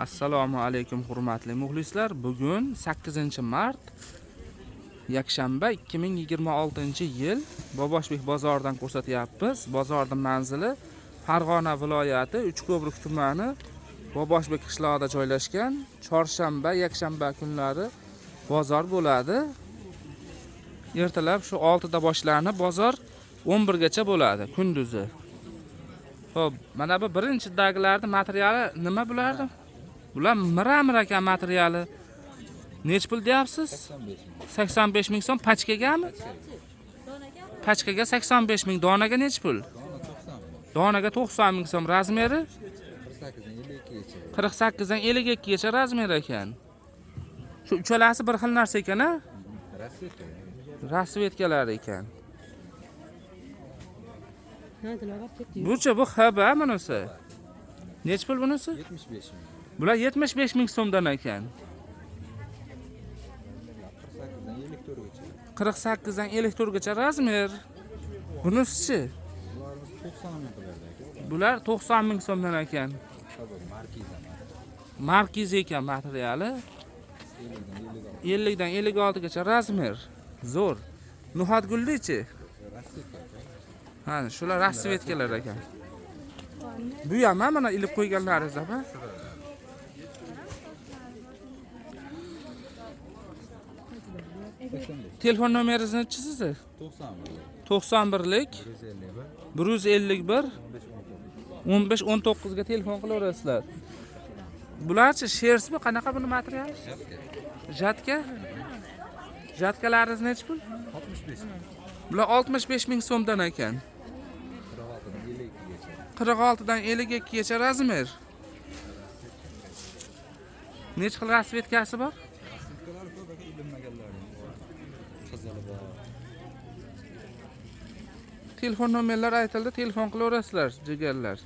Assalomu alaykum hurmatli muxlislar. Bugun 8-mart yakshanba 2026-yil Boboshbek bozoridan ko'rsatyapmiz. Bozorning manzili Farg'ona viloyati Uchko'prik tumani Boboshbek qishlog'ida joylashgan. Chorshanba, yakshanba kunlari bozor bo'ladi. Ertalab shu 6 da boshlanib bozor 11 gacha bo'ladi kunduzi. Xo'p, mana bu birinchidagilarning materiali nima bo'lardi? Bular miramir ekan materiali. Nech pul deyapsiz? 85 ming so'm pachkagami? Pachkaga 85 ming, donaga nech pul? Donaga 90 ming so'm razmeri? 48 dan 52 gacha razmer ekan. Shu uchalasi bir xil narsa ekan-a? Rasvetkalar ekan. Buncha bu haba bunisi. Nech pul bunisi? 75 ming. Bular 75 ming so'mdan ekan. 48 dan 54 gacha razmer. Bunisi-chi? Bular 90 ming so'mdan ekan. Markiz ekan materiali. 50 dan 56 gacha razmer. Zo'r. Nuhat gulli-chi? Ha, shular rasvetkalar ekan. Bu ham mana ilib qo'yganlaringiz apa? Telefon nomeringiz nechi sizni? 91lik 151 15 19 ga telefon qilaverasizlar. Bularchi shersmi? Qanaqa buni materiali? Jatka? Jatkalaringiz nechi pul? 65 ming. Bular 65 ming so'mdan ekan. 46 dan 52 gacha razmer. Nech xil rasvetkasi bor? Telefon nomerlari aytildi, telefon qilaverasizlar, jigarlar.